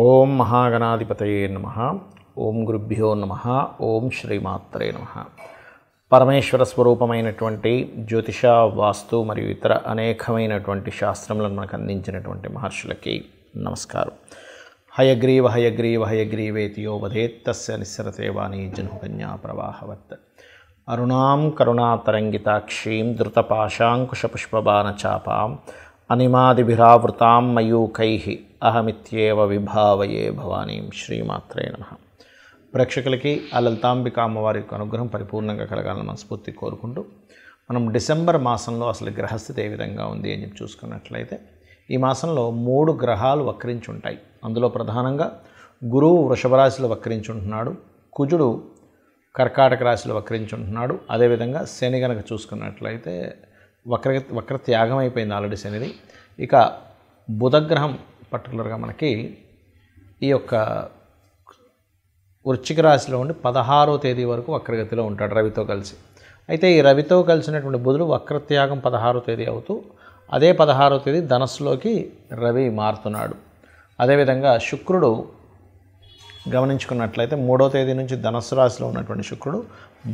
ఓం మహాగణాధిపతయే నమః. ఓం గురుభ్యో నమః. ఓం శ్రీమాత్రే నమః. పరమేశ్వర స్వరూపమైనటువంటి జ్యోతిష, వాస్తు మరియు ఇతర అనేకమైనటువంటి శాస్త్రములను మనకు అందించినటువంటి మహర్షులకి నమస్కారం. హయగ్రీవ హయగ్రీవ హయగ్రీవేతియో వదేత్తస్య నిస్సరతే వాణీ జనుకన్యా ప్రవాహవత్. అరుణాం కరుణాతరంగితాక్షీం ధృతపాశాంకుశపుష్పబాణచాపాం అనిమాదిభిరావృతాం మయూకైః అహమిత్యేవ విభావయే భవానీం. శ్రీమాత్రే నమః. ప్రేక్షకులకి ఆ లలితాంబిక అమ్మవారి యొక్క అనుగ్రహం పరిపూర్ణంగా కలగాలని మనస్ఫూర్తి కోరుకుంటూ మనం డిసెంబర్ మాసంలో అసలు గ్రహస్థితి ఏ విధంగా ఉంది అని చెప్పి చూసుకున్నట్లయితే ఈ మాసంలో 3 గ్రహాలు వక్రించి ఉంటాయి. అందులో ప్రధానంగా గురువు వృషభ రాశిలో వక్రించి ఉంటున్నాడు, కుజుడు కర్కాటక రాశిలో వక్రించి ఉంటున్నాడు. అదేవిధంగా శని కనుక చూసుకున్నట్లయితే వక్ర త్యాగం అయిపోయింది ఆల్రెడీ శనిది. ఇక బుధగ్రహం పర్టికులర్గా మనకి ఈ యొక్క వృశ్చిక రాశిలో ఉండి 16వ తేదీ వరకు వక్రగతిలో ఉంటాడు రవితో కలిసి. అయితే ఈ రవితో కలిసినటువంటి బుధుడు వక్రత్యాగం 16వ తేదీ అవుతూ అదే 16వ తేదీ ధనస్సులోకి రవి మారుతున్నాడు. అదేవిధంగా శుక్రుడు గమనించుకున్నట్లయితే 3వ తేదీ నుంచి ధనస్సు రాశిలో ఉన్నటువంటి శుక్రుడు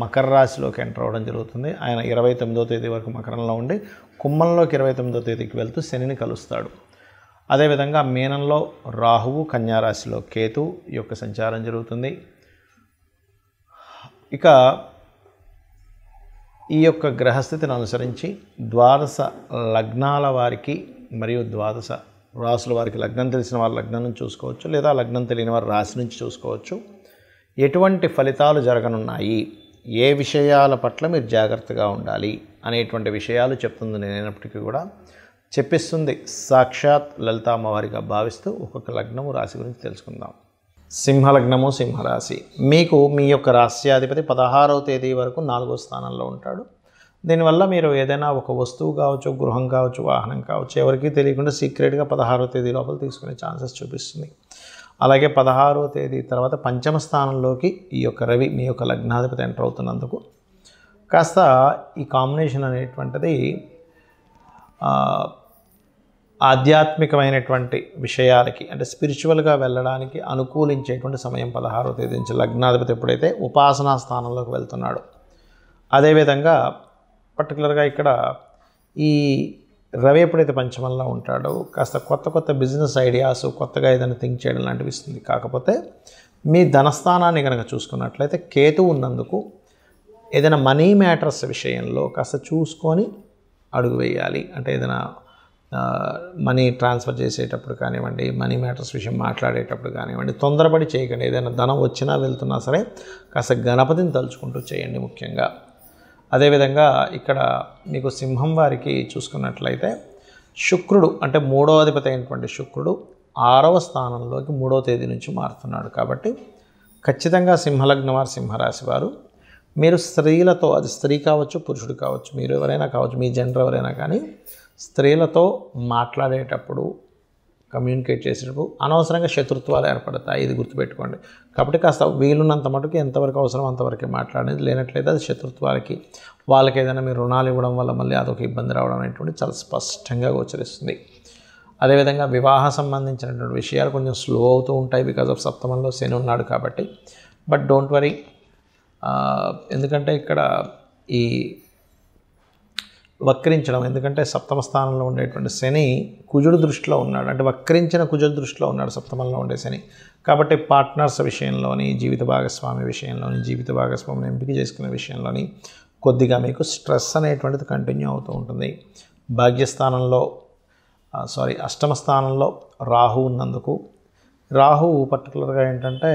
మకర రాశిలోకి ఎంటర్ అవ్వడం జరుగుతుంది. ఆయన 29వ తేదీ వరకు మకరంలో ఉండి కుంభంలోకి 29వ తేదీకి వెళ్తూ శనిని కలుస్తాడు. అదేవిధంగా మీనంలో రాహువు, కన్యారాశిలో కేతు ఈ యొక్క సంచారం జరుగుతుంది. ఇక ఈ యొక్క గ్రహస్థితిని అనుసరించి ద్వాదశ లగ్నాల వారికి మరియు ద్వాదశ రాశుల వారికి లగ్నం తెలిసిన వారు లగ్నం నుంచి చూసుకోవచ్చు, లేదా లగ్నం తెలియని వారు రాశి నుంచి చూసుకోవచ్చు. ఎటువంటి ఫలితాలు జరగనున్నాయి, ఏ విషయాల పట్ల మీరు జాగ్రత్తగా ఉండాలి అనేటువంటి విషయాలు చెప్తుంది నేనైనప్పటికీ కూడా చెప్పిస్తుంది సాక్షాత్ లలిత అమ్మవారిగా భావిస్తూ ఒక్కొక్క లగ్నము రాశి గురించి తెలుసుకుందాం. సింహలగ్నము, సింహరాశి. మీకు మీ యొక్క రాశ్యాధిపతి 16వ తేదీ వరకు 4వ స్థానంలో ఉంటాడు. దీనివల్ల మీరు ఏదైనా ఒక వస్తువు కావచ్చు, గృహం కావచ్చు, వాహనం కావచ్చు, ఎవరికీ తెలియకుండా సీక్రెట్గా 16వ తేదీ లోపల తీసుకునే ఛాన్సెస్ చూపిస్తుంది. అలాగే 16వ తేదీ తర్వాత పంచమ స్థానంలోకి ఈ యొక్క రవి మీ యొక్క లగ్నాధిపతి ఎంటర్ అవుతున్నందుకు కాస్త ఈ కాంబినేషన్ అనేటువంటిది ఆధ్యాత్మికమైనటువంటి విషయాలకి అంటే స్పిరిచువల్గా వెళ్ళడానికి అనుకూలించేటువంటి సమయం 16వ తేదీ నుంచి లగ్నాధిపతి ఎప్పుడైతే ఉపాసనా స్థానంలోకి వెళ్తున్నాడు. అదేవిధంగా పర్టికులర్గా ఇక్కడ ఈ రవి ఎప్పుడైతే పంచమంలో ఉంటాడో కాస్త కొత్త బిజినెస్ ఐడియాస్, కొత్తగా ఏదైనా థింక్ చేయడం లాంటివి ఇస్తుంది. కాకపోతే మీ ధనస్థానాన్ని కనుక చూసుకున్నట్లయితే కేతు ఉన్నందుకు ఏదైనా మనీ మ్యాటర్స్ విషయంలో కాస్త చూసుకొని అడుగు వేయాలి. అంటే ఏదైనా మనీ ట్రాన్స్ఫర్ చేసేటప్పుడు కానివ్వండి, మనీ మ్యాటర్స్ విషయం మాట్లాడేటప్పుడు కానివ్వండి, తొందరపడి చేయకండి. ఏదైనా ధనం వచ్చినా వెళ్తున్నా సరే కాస్త గణపతిని తలుచుకుంటూ చేయండి ముఖ్యంగా. అదేవిధంగా ఇక్కడ మీకు సింహం వారికి చూసుకున్నట్లయితే శుక్రుడు అంటే 3వ అధిపతి అయినటువంటి శుక్రుడు 6వ స్థానంలోకి 3వ తేదీ నుంచి మారుతున్నాడు. కాబట్టి ఖచ్చితంగా సింహలగ్నం వారు, సింహరాశి వారు మీరు స్త్రీలతో, అది స్త్రీ కావచ్చు, పురుషుడు కావచ్చు, మీరు ఎవరైనా కావచ్చు, మీ జెండర్ ఎవరైనా కానీ స్త్రీలతో మాట్లాడేటప్పుడు, కమ్యూనికేట్ చేసేటప్పుడు అనవసరంగా శత్రుత్వాలు ఏర్పడతాయి. ఇది గుర్తుపెట్టుకోండి. కాబట్టి కాస్త వీలున్నంత మటుకు ఎంతవరకు అవసరం అంతవరకే మాట్లాడేది. లేనట్లయితే అది శత్రుత్వాలకి, వాళ్ళకి ఏదైనా మీరు రుణాలు ఇవ్వడం వల్ల మళ్ళీ అదొక ఇబ్బంది రావడం అనేటువంటి చాలా స్పష్టంగా గోచరిస్తుంది. అదేవిధంగా వివాహ సంబంధించినటువంటి విషయాలు కొంచెం స్లో అవుతూ ఉంటాయి బికాజ్ ఆఫ్ సప్తమంలో శని ఉన్నాడు కాబట్టి. బట్ డోంట్ వరీ, ఎందుకంటే ఇక్కడ ఈ వక్రించడం, ఎందుకంటే సప్తమ స్థానంలో ఉండేటువంటి శని కుజుడు దృష్టిలో ఉన్నాడు, అంటే వక్రించిన కుజుడు దృష్టిలో ఉన్నాడు సప్తమంలో ఉండే శని. కాబట్టి పార్ట్నర్స్ విషయంలోని, జీవిత భాగస్వామి విషయంలోని, జీవిత భాగస్వామిని ఎంపిక చేసుకునే విషయంలోని కొద్దిగా మీకు స్ట్రెస్ అనేటువంటిది కంటిన్యూ అవుతూ ఉంటుంది. భాగ్యస్థానంలో అష్టమ స్థానంలో రాహు ఉన్నందుకు, రాహు పర్టికులర్గా ఏంటంటే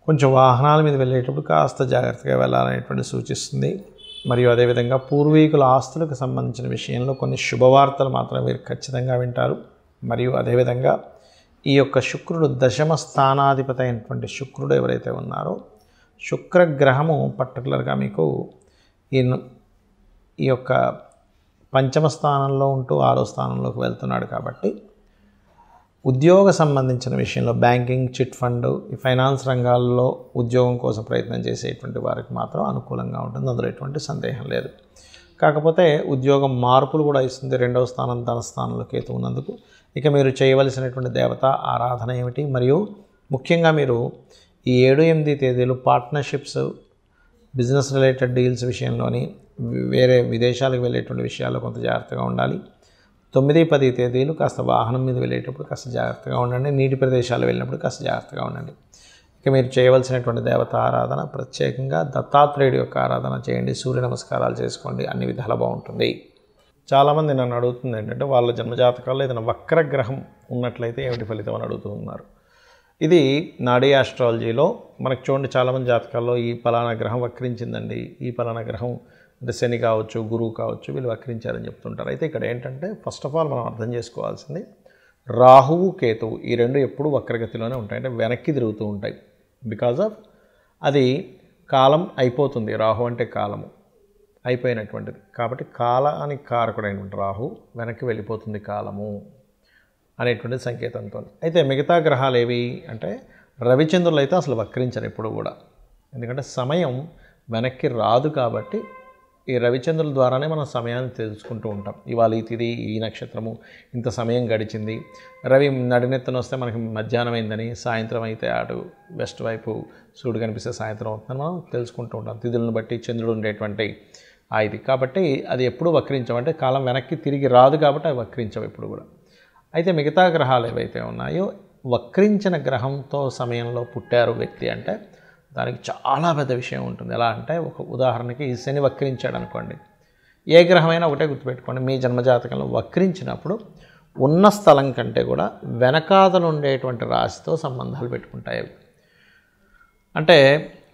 కొంచెం వాహనాల మీద వెళ్ళేటప్పుడు కాస్త జాగ్రత్తగా వెళ్ళాలనేటువంటి సూచిస్తుంది. మరియు అదేవిధంగా పూర్వీకుల ఆస్తులకు సంబంధించిన విషయంలో కొన్ని శుభవార్తలు మాత్రం మీరు ఖచ్చితంగా వింటారు. మరియు అదేవిధంగా ఈ యొక్క శుక్రుడు దశమ స్థానాధిపతి అయినటువంటి శుక్రుడు ఎవరైతే ఉన్నారో శుక్రగ్రహము పర్టికులర్గా మీకు ఈ యొక్క పంచమ స్థానంలో ఉంటూ 6వ స్థానంలోకి వెళ్తున్నాడు. కాబట్టి ఉద్యోగ సంబంధించిన విషయంలో బ్యాంకింగ్, చిట్ ఫండ్, ఈ ఫైనాన్స్ రంగాల్లో ఉద్యోగం కోసం ప్రయత్నం చేసేటువంటి వారికి మాత్రం అనుకూలంగా ఉంటుంది. అందులో ఎటువంటి సందేహం లేదు. కాకపోతే ఉద్యోగం మార్పులు కూడా ఇస్తుంది. 2వ స్థానం ధనస్థానంలో కేతు ఉన్నందుకు. ఇక మీరు చేయవలసినటువంటి దేవత ఆరాధన ఏమిటి, మరియు ముఖ్యంగా మీరు ఈ 7, 8 తేదీలు పార్ట్నర్షిప్స్, బిజినెస్ రిలేటెడ్ డీల్స్ విషయంలోని వేరే విదేశాలకు వెళ్ళేటువంటి విషయాల్లో కొంత జాగ్రత్తగా ఉండాలి. 9, 10 తేదీలు కాస్త వాహనం మీద వెళ్ళేటప్పుడు కాస్త జాగ్రత్తగా ఉండండి. నీటి ప్రదేశాలు వెళ్ళినప్పుడు కాస్త జాగ్రత్తగా ఉండండి. ఇక మీరు చేయవలసినటువంటి దేవత ఆరాధన ప్రత్యేకంగా దత్తాత్రేయుడి యొక్క ఆరాధన చేయండి. సూర్య నమస్కారాలు చేసుకోండి. అన్ని విధాలా బాగుంటుంది. చాలామంది నన్ను అడుగుతుంది ఏంటంటే వాళ్ళ జన్మజాతకాల్లో ఏదైనా వక్రగ్రహం ఉన్నట్లయితే ఏమిటి ఫలితం అని అడుగుతున్నారు. ఇది నాడీ ఆస్ట్రాలజీలో మనకు చూడండి, చాలామంది జాతకాల్లో ఈ పలానా గ్రహం వక్రించిందండి, ఈ పలానా గ్రహం అంటే శని కావచ్చు, గురువు కావచ్చు, వీళ్ళు వక్రించారని చెప్తుంటారు. అయితే ఇక్కడ ఏంటంటే ఫస్ట్ ఆఫ్ ఆల్ మనం అర్థం చేసుకోవాల్సింది, రాహువు కేతువు ఈ 2 ఎప్పుడూ వక్రగతిలోనే ఉంటాయి, అంటే వెనక్కి తిరుగుతూ ఉంటాయి. బికాజ్ ఆఫ్ అది కాలం అయిపోతుంది. రాహు అంటే కాలము అయిపోయినటువంటిది కాబట్టి కాలానికి కారకుడైనటువంటి రాహు వెనక్కి వెళ్ళిపోతుంది కాలము అనేటువంటి సంకేతంతో. అయితే మిగతా గ్రహాలు ఏవి అంటే రవిచంద్రులు అయితే అసలు వక్రించరు ఎప్పుడు కూడా, ఎందుకంటే సమయం వెనక్కి రాదు. కాబట్టి ఈ రవిచంద్రుల ద్వారానే మనం సమయాన్ని తెలుసుకుంటూ ఉంటాం. ఇవాళ ఈ తిథి, ఈ నక్షత్రము, ఇంత సమయం గడిచింది. రవి నడినెత్తన వస్తే మనకి మధ్యాహ్నం అయిందని, సాయంత్రం అయితే అటు వెస్ట్ వైపు సూర్యుడు కనిపిస్తే సాయంత్రం అవుతుందని మనం తెలుసుకుంటూ ఉంటాం. తిథులను బట్టి చంద్రుడు ఉండేటువంటి ఇది. కాబట్టి అది ఎప్పుడు వక్రించమంటే కాలం వెనక్కి తిరిగి రాదు కాబట్టి అవి వక్రించవు ఎప్పుడు కూడా. అయితే మిగతా గ్రహాలు ఏవైతే ఉన్నాయో వక్రించిన గ్రహంతో సమయంలో పుట్టారు వ్యక్తి అంటే దానికి చాలా పెద్ద విషయం ఉంటుంది. ఎలా అంటే ఒక ఉదాహరణకి శని వక్రించాడు అనుకోండి, ఏ గ్రహమైనా ఒకటే గుర్తుపెట్టుకోండి, మీ జన్మజాతకంలో వక్రించినప్పుడు ఉన్న స్థలం కంటే కూడా వెనకాతలు ఉండేటువంటి రాశితో సంబంధాలు పెట్టుకుంటాయి. అంటే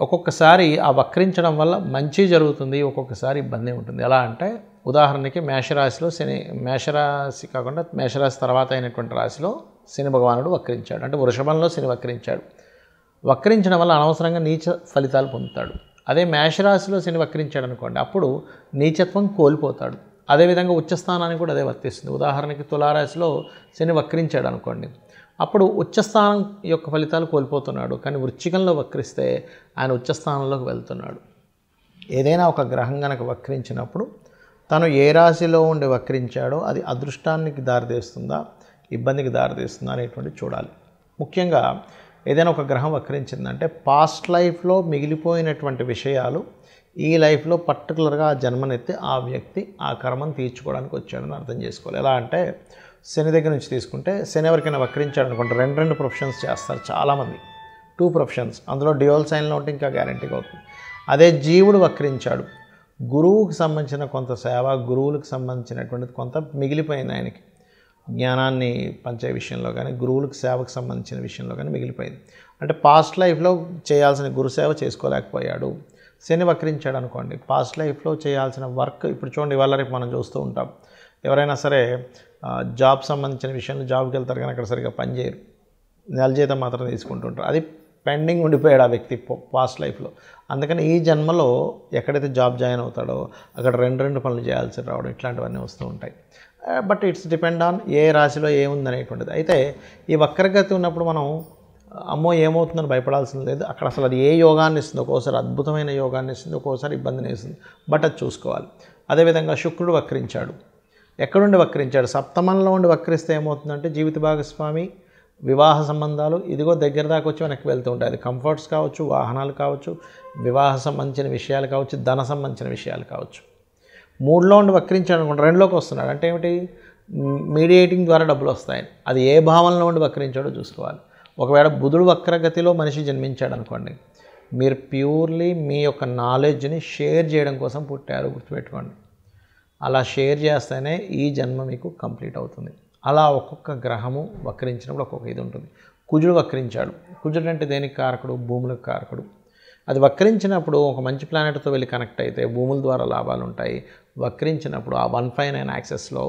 ఒక్కొక్కసారి ఆ వక్రించడం వల్ల మంచి జరుగుతుంది, ఒక్కొక్కసారి ఇబ్బంది ఉంటుంది. ఎలా అంటే ఉదాహరణకి మేషరాశిలో శని, మేషరాశి కాకుండా మేషరాశి తర్వాత అయినటువంటి రాశిలో శని భగవానుడు వక్రించాడు, అంటే వృషభంలో శని వక్రించాడు. వక్రించడం వల్ల అనవసరంగా నీచ ఫలితాలు పొందుతాడు. అదే మేషరాశిలో శని వక్రించాడు అనుకోండి, అప్పుడు నీచత్వం కోల్పోతాడు. అదేవిధంగా ఉచ్చస్థానానికి కూడా అదే వర్తిస్తుంది. ఉదాహరణకి తులారాశిలో శని వక్రించాడు అనుకోండి, అప్పుడు ఉచ్చస్థానం యొక్క ఫలితాలు కోల్పోతున్నాడు. కానీ వృశ్చికంలో వక్రిస్తే ఆయన ఉచ్చస్థానంలోకి వెళ్తున్నాడు. ఏదైనా ఒక గ్రహం కనుక వక్రించినప్పుడు తను ఏ రాశిలో ఉండి వక్రించాడో అది అదృష్టానికి దారితీస్తుందా, ఇబ్బందికి దారితీస్తుందా అనేటువంటి చూడాలి. ముఖ్యంగా ఏదైనా ఒక గ్రహం వక్రించిందంటే పాస్ట్ లైఫ్లో మిగిలిపోయినటువంటి విషయాలు ఈ లైఫ్లో పర్టికులర్గా ఆ జన్మనెత్తి ఆ వ్యక్తి ఆ కర్మను తీర్చుకోవడానికి వచ్చాడని అర్థం చేసుకోవాలి. ఎలా అంటే శని దగ్గర నుంచి తీసుకుంటే శని ఎవరికైనా వక్రించాడు అనుకుంటే 2 ప్రొఫెషన్స్ చేస్తారు చాలామంది, 2 ప్రొఫెషన్స్, అందులో డ్యూయల్ సైన్లో ఉంటే ఇంకా గ్యారంటీగా అవుతుంది. అదే జీవుడు వక్రించాడు, గురువుకి సంబంధించిన కొంత సేవ, గురువులకు సంబంధించినటువంటిది కొంత మిగిలిపోయింది ఆయనకి, జ్ఞానాన్ని పంచే విషయంలో కానీ గురువులకు సేవకు సంబంధించిన విషయంలో కానీ మిగిలిపోయింది. అంటే పాస్ట్ లైఫ్లో చేయాల్సిన గురుసేవ చేసుకోలేకపోయాడు. శని వక్రించాడు అనుకోండి, పాస్ట్ లైఫ్లో చేయాల్సిన వర్క్ ఇప్పుడు చూడండి, ఇవాళ రేపు మనం చూస్తూ ఉంటాం. ఎవరైనా సరే జాబ్ సంబంధించిన విషయంలో జాబ్కి వెళ్తారు కానీ అక్కడ సరిగ్గా పనిచేయరు, నెల జీతం మాత్రం తీసుకుంటుంటారు. అది పెండింగ్ ఉండిపోయాడు ఆ వ్యక్తి పాస్ట్ లైఫ్లో. అందుకని ఈ జన్మలో ఎక్కడైతే జాబ్ జాయిన్ అవుతాడో అక్కడ 2 పనులు చేయాల్సి రావడం ఇట్లాంటివన్నీ వస్తూ ఉంటాయి. But it's depend on a రాశిలో ఏముందనేటువంటిది. అయితే ఈ వక్రగతి ఉన్నప్పుడు మనం అమ్మో ఏమవుతుందని భయపడాల్సింది లేదు. అక్కడ అసలు అది ఏ యోగాన్ని ఇస్తుంది, ఒక్కోసారి అద్భుతమైన యోగాన్ని ఇస్తుంది, ఒక్కోసారి ఇబ్బందిని ఇస్తుంది. బట్ అది చూసుకోవాలి. అదేవిధంగా శుక్రుడు వక్రించాడు, ఎక్కడుండి వక్రించాడు, సప్తమంలో ఉండి వక్రిస్తే ఏమవుతుందంటే జీవిత భాగస్వామి, వివాహ సంబంధాలు ఇదిగో దగ్గర దాకా వచ్చి వెనక్కి వెళ్తూ ఉంటాయి. అది కంఫర్ట్స్ కావచ్చు, వాహనాలు కావచ్చు, వివాహ సంబంధించిన విషయాలు కావచ్చు, ధన సంబంధించిన విషయాలు కావచ్చు. 3లో ఉండి వక్రించాడు అనుకోండి, 2లోకి వస్తున్నాడు అంటే ఏమిటి, మీడియేటింగ్ ద్వారా డబ్బులు వస్తాయి. అది ఏ భావంలో ఉండి వక్రించాడో చూసుకోవాలి. ఒకవేళ బుధుడు వక్రగతిలో మనిషి జన్మించాడు అనుకోండి, మీరు ప్యూర్లీ మీ యొక్క నాలెడ్జ్ని షేర్ చేయడం కోసం పుట్టారు, గుర్తుపెట్టుకోండి. అలా షేర్ చేస్తేనే ఈ జన్మ మీకు కంప్లీట్ అవుతుంది. అలా ఒక్కొక్క గ్రహము వక్రించినప్పుడు ఒక్కొక్క ఇది ఉంటుంది. కుజుడు వక్రించాడు, కుజుడు అంటే దేనికి కారకుడు, భూములకు కారకుడు. అది వక్రించినప్పుడు ఒక మంచి ప్లానెట్తో వెళ్ళి కనెక్ట్ అయితే భూముల ద్వారా లాభాలు ఉంటాయి. వక్రించినప్పుడు ఆ 159 యాక్సెస్లో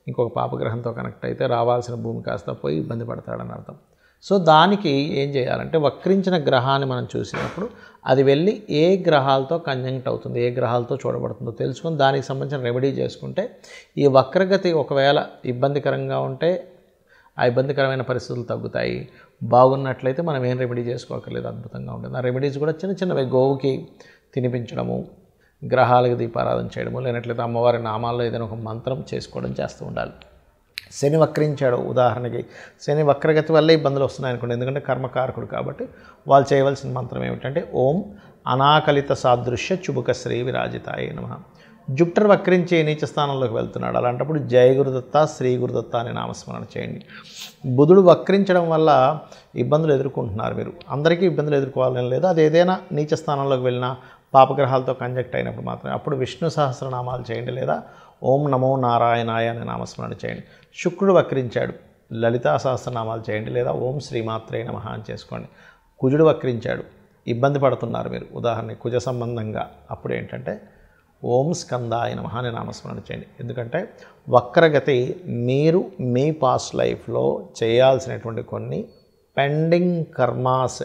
ఇంకొక పాపగ్రహంతో కనెక్ట్ అయితే రావాల్సిన భూమి కాస్త పోయి ఇబ్బంది పడతాడని అర్థం. సో దానికి ఏం చేయాలంటే వక్రించిన గ్రహాన్ని మనం చూసినప్పుడు అది వెళ్ళి ఏ గ్రహాలతో కంజంక్ట్ అవుతుంది, ఏ గ్రహాలతో చూడబడుతుందో తెలుసుకొని దానికి సంబంధించిన రెమెడీ చేసుకుంటే ఈ వక్రగతి ఒకవేళ ఇబ్బందికరంగా ఉంటే ఆ ఇబ్బందికరమైన పరిస్థితులు తగ్గుతాయి. బాగున్నట్లయితే మనం ఏం రెమెడీ చేసుకోకర్లేదు, అద్భుతంగా ఉంటుంది. ఆ రెమెడీస్ కూడా చిన్న చిన్నవి, గోవుకి తినిపించడము, గ్రహాలకు దీపారాధన చేయడము, లేనట్లయితే అమ్మవారి నామాల్లో ఏదైనా ఒక మంత్రం చేసుకోవడం చేస్తూ ఉండాలి. శని వక్రించాడు, ఉదాహరణకి శని వక్రగతి వల్లే ఇబ్బందులు వస్తున్నాయి అనుకోండి, ఎందుకంటే కర్మకారకుడు కాబట్టి వాళ్ళు చేయవలసిన మంత్రం ఏమిటంటే ఓం అనాకలిత సాదృశ్య చుబుక శ్రీ విరాజితాయ నమః. జుపిటర్ వక్రించి నీచ స్థానంలోకి వెళ్తున్నాడు, అలాంటప్పుడు జయ గురుదత్త శ్రీ గురుదత్త అనే నామస్మరణ చేయండి. బుధుడు వక్రించడం వల్ల ఇబ్బందులు ఎదుర్కొంటున్నారు మీరు, అందరికీ ఇబ్బందులు ఎదుర్కోవాలని లేదు, అది ఏదైనా నీచ స్థానంలోకి వెళ్ళినా పాపగ్రహాలతో కంజెక్ట్ అయినప్పుడు మాత్రమే అప్పుడు విష్ణు సహస్రనామాలు చేయండి, లేదా ఓం నమో నారాయణాయ అనే నామస్మరణ చేయండి. శుక్రుడు వక్రించాడు, లలితా సహస్రనామాలు చేయండి, లేదా ఓం శ్రీమాత్రే నమః అని చేసుకోండి. కుజుడు వక్రించాడు, ఇబ్బంది పడుతున్నారు మీరు, ఉదాహరణకి కుజ సంబంధంగా, అప్పుడు ఏంటంటే ఓం స్కందాయ నమః అనే నామస్మరణ చేయండి. ఎందుకంటే వక్రగతి మీరు మీ పాస్ట్ లైఫ్లో చేయాల్సినటువంటి కొన్ని పెండింగ్ కర్మాస్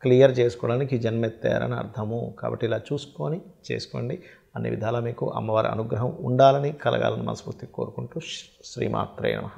క్లియర్ చేసుకోవడానికి జన్మెత్తారని అర్థము. కాబట్టి ఇలా చూసుకొని చేసుకోండి. అన్ని విధాలా మీకు అమ్మవారి అనుగ్రహం ఉండాలని, కలగాలని మనస్ఫూర్తిగా కోరుకుంటూ శ్రీమాత్రే నమః.